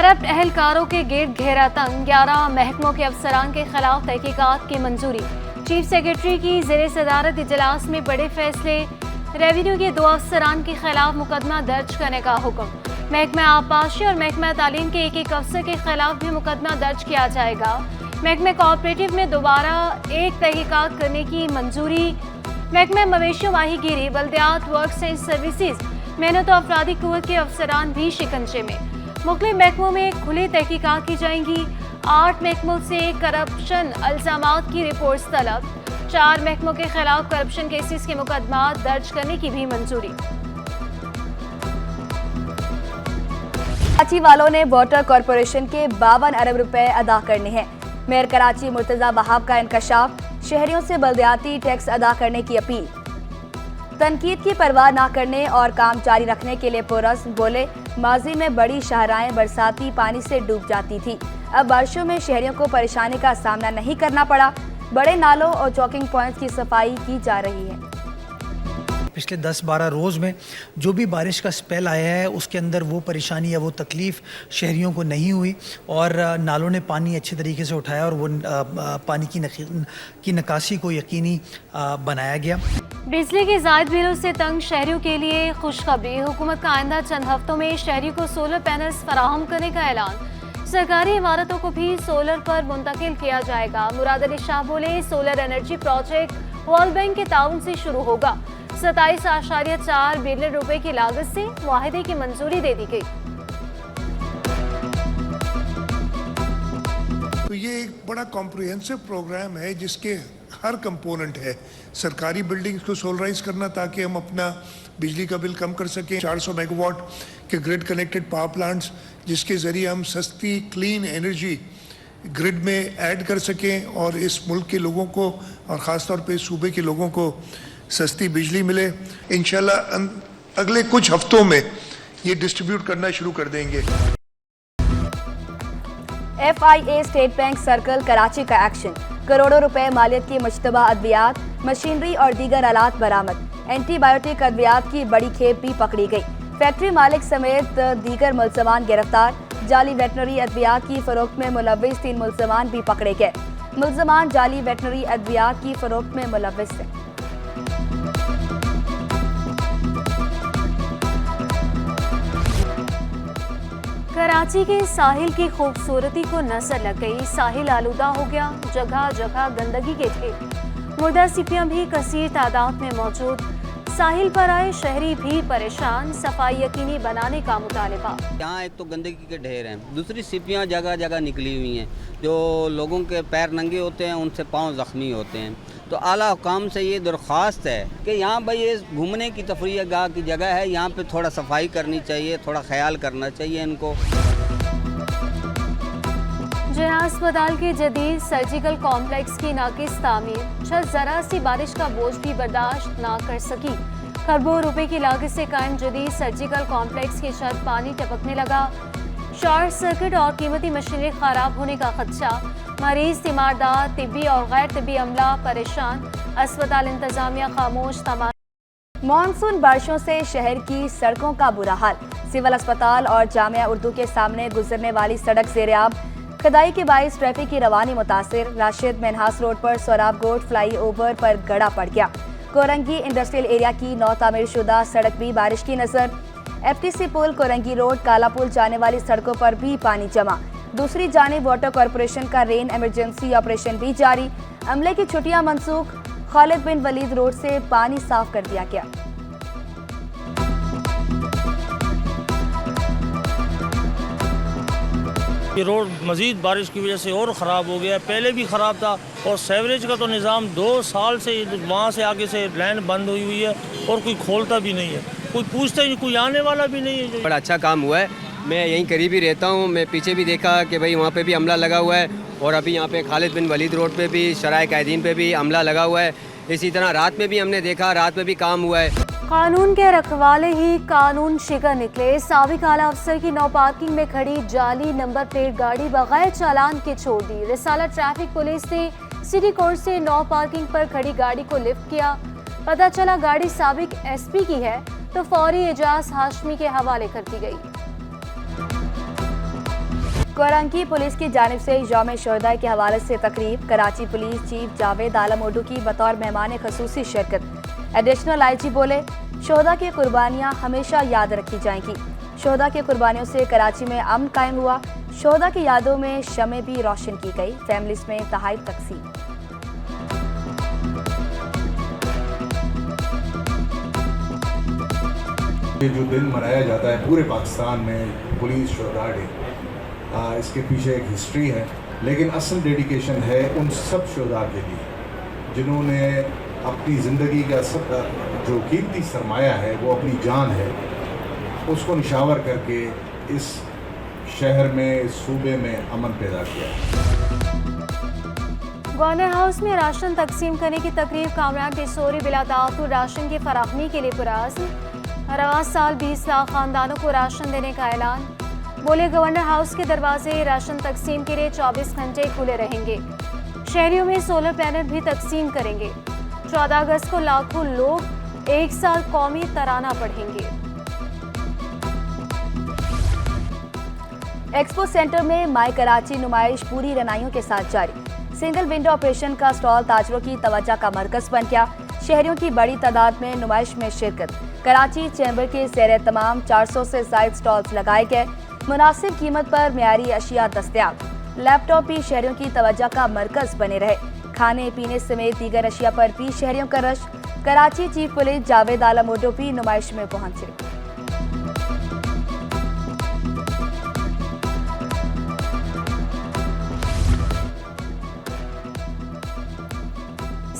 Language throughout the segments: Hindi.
करप्ट एहलकारों के गेट घेरा तंग, 11 महकमों के अफसरान के खिलाफ तहकीकात की मंजूरी। चीफ सेक्रेटरी की ज़ेरे सदारत इजलास में बड़े फैसले। रेवेन्यू के 2 अफसरान के खिलाफ मुकदमा दर्ज करने का हुक्म। महकमा आबपाशी और महकमा तालीम के एक अफसर के खिलाफ भी मुकदमा दर्ज किया जाएगा। महकमा कोऑपरेटिव में दोबारा एक तहकीकात करने की मंजूरी। महकमा मवेशी माहीगीरी, बल्दियात, वर्क्स एंड सर्विसेज, मेहनत और अफरादी कुव्वत के अफसरान भी शिकंजे में। मुख्तलिफ महकमों में खुली तहकीकात की जाएंगी। 8 महकमों से करप्शन इल्जामात की रिपोर्ट्स तलब। 4 महकमों के खिलाफ करप्शन केसेस के मुकदमा दर्ज करने की भी मंजूरी। कराची वालों ने वाटर कॉरपोरेशन के 52 अरब रुपए अदा करने हैं। मेयर कराची मुर्तजा बहाब का इंकशाफ, शहरियों से बल्दियाती टैक्स अदा करने की अपील। तनकीद की परवाह न करने और काम जारी रखने के लिए पुरज़्म, बोले माजी में बड़ी शाहराएं बरसाती पानी से डूब जाती थी, अब बारिशों में शहरियों को परेशानी का सामना नहीं करना पड़ा। बड़े नालों और चौकिंग पॉइंट्स की सफाई की जा रही है। पिछले 10-12 रोज़ में जो भी बारिश का स्पेल आया है उसके अंदर वो परेशानी या वो तकलीफ़ शहरियों को नहीं हुई और नालों ने पानी अच्छे तरीके से उठाया और वो पानी की निकासी को यकीनी बनाया गया। बिजली के ज़ायद बिलों से तंग शहरियों के लिए खुशखबरी। हुकूमत का आइंदा चंद हफ्तों में शहरियों को सोलर पैनल्स फराहम करने का ऐलान। सरकारी इमारतों को भी सोलर पर मुंतकिल किया जाएगा। मुराद अली शाह बोले solar energy project world bank के ताउन से शुरू होगा। 27.4 बिलियन रुपए की लागत से मुआहदे की मंजूरी दे दी गई। तो ये एक बड़ा कॉम्प्रिहेंसिव प्रोग्राम है जिसके हर कंपोनेंट है। सरकारी बिल्डिंग्स को सोलराइज करना ताकि हम अपना बिजली का बिल कम कर सकें। 400 मेगावाट के ग्रिड कनेक्टेड पावर प्लांट्स जिसके ज़रिए हम सस्ती क्लीन एनर्जी ग्रिड में ऐड कर सकें और इस मुल्क के लोगों को और ख़ास तौर पे सूबे के लोगों को सस्ती बिजली मिले। इंशाल्लाह अगले कुछ हफ्तों में ये डिस्ट्रीब्यूट करना शुरू कर देंगे। FIA state bank circle Karachi का एक्शन, करोड़ों रुपए मालियत की मुश्तबा अद्वियात, मशीनरी और दीगर आलात बरामद। एंटीबायोटिक अद्वियात की बड़ी खेप भी पकड़ी गई। फैक्ट्री मालिक समेत दीगर मुलजमान गिरफ्तार। जाली वेटनरी अद्वियात की फरोख्त में मुलव्विस 3 मुलजमान भी पकड़े गए। मुलजमान जाली वेटनरी अद्वियात की फरोख्त में मुलव्विस थे। कराची के साहिल की खूबसूरती को नजर लग गई। साहिल आलूदा हो गया, जगह जगह गंदगी के ढेर। मुर्दा सिपियां भी कसीर तादाद में मौजूद। साहिल पर आए शहरी भी परेशान। सफाई यकीनी बनाने का मुतालिबा। यहाँ एक तो गंदगी के ढेर हैं, दूसरी सिपियाँ जगह जगह निकली हुई हैं। जो लोगों के पैर नंगे होते हैं उनसे पाँव ज़ख्मी होते हैं। तो आला हुकाम से ये दरख्वास्त है कि यहाँ भाई ये घूमने की तफरीह गाह की जगह है, यहाँ पे थोड़ा सफाई करनी चाहिए, थोड़ा ख्याल करना चाहिए इनको। जहाँ अस्पताल के जदीद सर्जिकल कॉम्प्लेक्स की नाकिस तामीर, छत जरा सी बारिश का बोझ भी बर्दाश्त ना कर सकी। खरबों रुपए की लागत से कायम जदीद सर्जिकल कॉम्प्लेक्स की छत पानी टपकने लगा। शॉर्ट सर्किट और कीमती मशीनरी खराब होने का खदशा। मरीज, तीमारदार, तिब्बी और गैर तिब्बी अमला परेशान। अस्पताल इंतजामिया खामोश। तमाम मानसून बारिशों से शहर की सड़कों का बुरा हाल। सिविल अस्पताल और जामिया उर्दू के सामने गुजरने वाली सड़क ज़ेर-ए-आब। खदाई के बाइस ट्रैफिक की रवानी मुतासिर। राशिद मेनहास रोड पर सोराब गोट फ्लाई ओवर पर गड़ा पड़ गया। कोरंगी इंडस्ट्रियल एरिया की नौ तामीर शुदा सड़क भी बारिश की नजर। FTC पुल, कोरंगी रोड, काला पुल जाने वाली सड़कों पर भी पानी जमा। दूसरी जानिब वाटर कॉरपोरेशन का रेन इमरजेंसी ऑपरेशन भी जारी। अमले की छुट्टियां मनसूख। खालिद बिन वलीद रोड से पानी साफ कर दिया गया। ये रोड मज़ीद बारिश की वजह से और ख़राब हो गया है। पहले भी ख़राब था और सेवरेज का तो निज़ाम 2 साल से वहाँ से आगे से लाइन बंद हुई है और कोई खोलता भी नहीं है, कोई पूछता ही नहीं, कोई आने वाला भी नहीं है। बड़ा अच्छा काम हुआ है। मैं यहीं करीब ही रहता हूँ। मैं पीछे भी देखा कि भाई वहाँ पे भी अमला लगा हुआ है और अभी यहाँ पे खालिद बिन वलीद रोड पे भी शराय कैदीन पे भी अमला लगा हुआ है। इसी तरह रात में भी हमने देखा, रात में भी काम हुआ है। कानून के रखवाले ही कानून शिकर निकले। साबिक आला अफसर की नो पार्किंग में खड़ी जाली नंबर प्लेट गाड़ी बगैर चालान के छोड़ दी। रिसाला ट्रैफिक पुलिस ने सिटी कोर्ट से नो पार्किंग पर खड़ी गाड़ी को लिफ्ट किया। पता चला गाड़ी साबिक SP की है तो फौरी एजाज हाशमी के हवाले कर दी गई। कोरंकी पुलिस की जानिब से यौम शोहदा के हवाले से तकरीब, कराची पुलिस चीफ जावेद आलम ओडू की बतौर मेहमान खसूसी शिरकत। एडिशनल IG बोले, शोहदा की कुर्बानियाँ हमेशा याद रखी जाएंगी। शोहदा की कुर्बानियों से कराची में अमन कायम हुआ। शोहदा की यादों में शमें भी रोशन की गई। फैमिलीज में तहाइफ तकसीम। ये जो दिन मनाया जाता है पूरे पाकिस्तान में पुलिस शोहदा डे, इसके पीछे एक हिस्ट्री है, लेकिन असल डेडिकेशन है उन सब शोहदा के लिए जिन्होंने अपनी ज़िंदगी का सब जो कीमती सरमाया है, वो अपनी जान है, उसको निशावर करके इस शहर में, इस सूबे में अमन पैदा किया। गवर्नर हाउस में राशन तकसीम करने की तकरीब, कामरान टिसोरी बिला ताखुर राशन की फराहमी के लिए पुरअज़्म। रवां साल 20 लाख खानदानों को राशन देने का ऐलान। बोले, गवर्नर हाउस के दरवाजे राशन तकसीम के लिए 24 घंटे खुले रहेंगे। शहरियों में सोलर पैनल भी तकसीम करेंगे। 14 अगस्त को लाखों लोग एक साल कौमी तराना पढ़ेंगे। एक्सपो सेंटर में माई कराची नुमाइश पूरी रनाइयों के साथ जारी। सिंगल विंडो ऑपरेशन का स्टॉल ताजरों की तवज्जो का मरकज बन गया। शहरियों की बड़ी तादाद में नुमाइश में शिरकत। कराची चैम्बर के ज़ेरे तमाम 400 से ज़ायद स्टॉल्स लगाए गए। मुनासिब कीमत पर मियारी अशिया दस्तयाब। लैपटॉप भी शहरियों की तवज्जो का मरकज बने रहे। खाने पीने समेत दीगर अशिया पर भी शहरियों का rush. Karachi chief police Javed Alam ओडू भी नुमाइश में पहुंचे।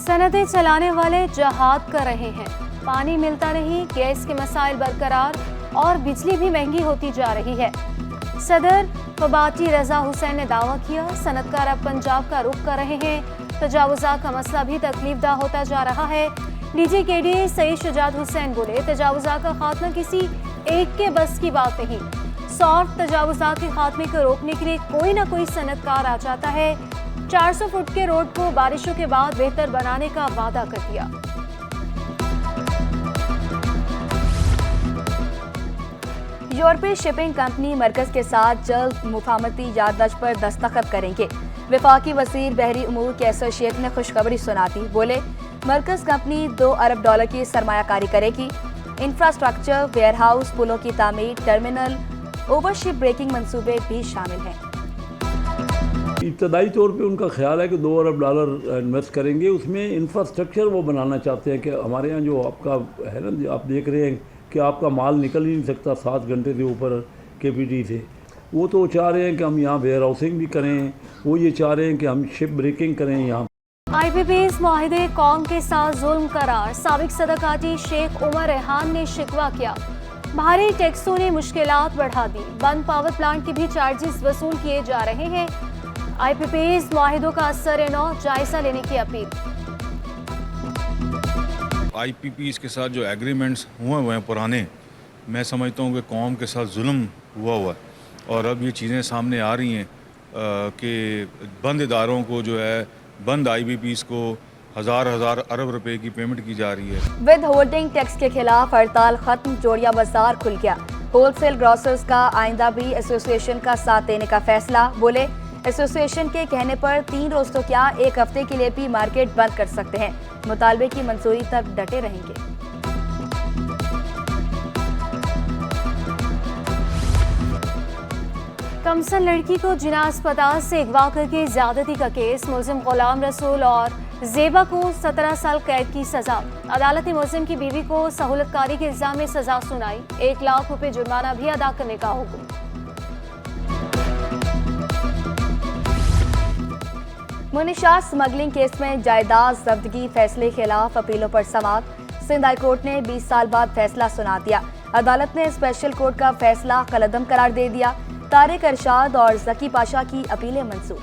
सनतें चलाने वाले जहाद कर रहे हैं। पानी मिलता नहीं, गैस के मसाइल बरकरार और बिजली भी महंगी होती जा रही है। सदर फबाटी रजा हुसैन ने दावा किया, सनतकार अब पंजाब का रुख कर रहे हैं। तजावुज़ा का मसला भी तकलीफदा होता जा रहा है। DGKDA सईद शुजात हुसैन बोले, तजावुज़ा का खात्मा किसी एक के बस की बात नहीं। सॉफ्ट तजावुज़ा के खात्मे को रोकने के लिए कोई ना कोई सनतकार आ जाता है। 400 फुट के रोड को बारिशों के बाद बेहतर बनाने का वादा कर दिया। यूरोपीय शिपिंग कंपनी मरकज के साथ जल्द मुफाहमती याददाश्त पर दस्तखत करेंगे। वफाकी वज़ीर बहरी उमूर के एसोसिएट ने खुशखबरी सुनाती। बोले, मरकज कंपनी $2 अरब की सरमायाकारी करेगी। इंफ्रास्ट्रक्चर, वेयरहाउस, पुलों की तामीर, टर्मिनल, ओवरशिप ब्रेकिंग मंसूबे भी शामिल हैं। इब्तदाई तौर पे उनका ख्याल है कि $2 अरब इन्वेस्ट करेंगे। उसमें इंफ्रास्ट्रक्चर वो बनाना चाहते हैं कि हमारे यहाँ जो आपका है ना, आप देख रहे हैं कि आपका माल निकल ही नहीं सकता 7 घंटे से ऊपर KPT से। वो तो चाह रहे हैं कि हम यहाँ वेयर हाउसिंग भी करें, वो ये चाह रहे हैं कि हम शिप ब्रेकिंग करें यहाँ। IPPs मुआहिदे कौम के साथ जुल्म करार। साबिक सदकाती शेख उमर रेहान ने शिकवा किया, भारी टैक्सों ने मुश्किलात बढ़ा दी। बंद पावर प्लांट के भी चार्जेस वसूल किए जा रहे हैं। IPPs मुआहिदों का असर-ए-नौ जायजा लेने की अपील। IPPs के साथ जो एग्रीमेंट्स हुए हैं पुराने, मैं समझता हूँ कि कौम के साथ जुल्म हुआ है और अब ये चीज़ें सामने आ रही हैं कि बंद इदारों को जो है, बंद IPPs को हज़ार अरब रुपए की पेमेंट की जा रही है। विद होल्डिंग टैक्स के खिलाफ हड़ताल खत्म, जोड़िया बाजार खुल गया। होलसेल ग्रोसर्स का आइंदा भी एसोसिएशन का साथ देने का फैसला। बोले, एसोसिएशन के कहने पर 3 रोज तो क्या 1 हफ्ते के लिए भी मार्केट बंद कर सकते हैं। मुतालबे की मंजूरी तक डटे रहेंगे। कमसन लड़की को जिना अस्पताल से अगवा करके ज्यादती का केस। मुलजिम गुलाम रसूल और जेबा को 17 साल कैद की सजा। अदालत ने मुलजिम की बीवी को सहूलतकारी के इल्जाम में सजा सुनाई। 1 लाख रुपए जुर्माना भी अदा करने का हुक्म। मुनिशात स्मगलिंग केस में जायदाद जब्तगी फैसले खिलाफ अपीलों पर समाअत। सिंध हाई कोर्ट ने 20 साल बाद फैसला सुना दिया। अदालत ने स्पेशल कोर्ट का फैसला कलअदम करार दे दिया। तारिक अरशाद और जकी पाशा की अपीलें मंजूर।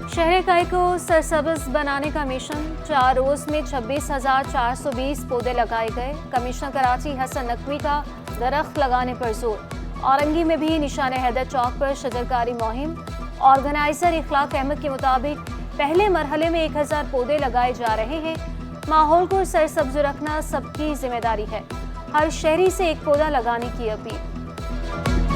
शहर काय को सरसब्ज बनाने का मिशन। 4 रोज में 26,420 पौधे लगाए गए। कमिश्नर कराची हसन नकवी का दरख्त लगाने पर जोर। औरंगी में भी निशान हैदर चौक पर शजरकारी मुहिम। ऑर्गेनाइजर इखलाक अहमद के मुताबिक पहले मरहले में 1000 पौधे लगाए जा रहे हैं। माहौल को सरसब्ज रखना सबकी जिम्मेदारी है। हर शहरी से 1 पौधा लगाने की अपील।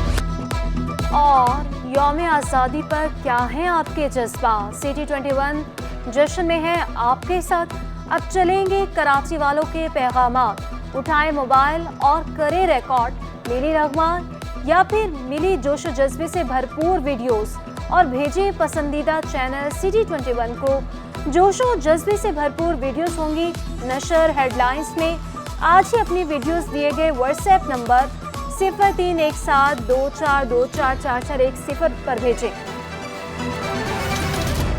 और यौम आज़ादी पर क्या हैं आपके जज्बा? सिटी 21 जश्न में है आपके साथ। अब चलेंगे कराची वालों के पैगामात। उठाएं मोबाइल और करें रिकॉर्ड मिली नगमा या फिर मिली जोश जज्बे से भरपूर वीडियोस और भेजें पसंदीदा चैनल सिटी 21 को। जोशो जज्बे से भरपूर वीडियोस होंगी नशर हेडलाइंस में। आज ही अपनी वीडियोस दिए गए व्हाट्सएप नंबर 031724244410 पर भेजें।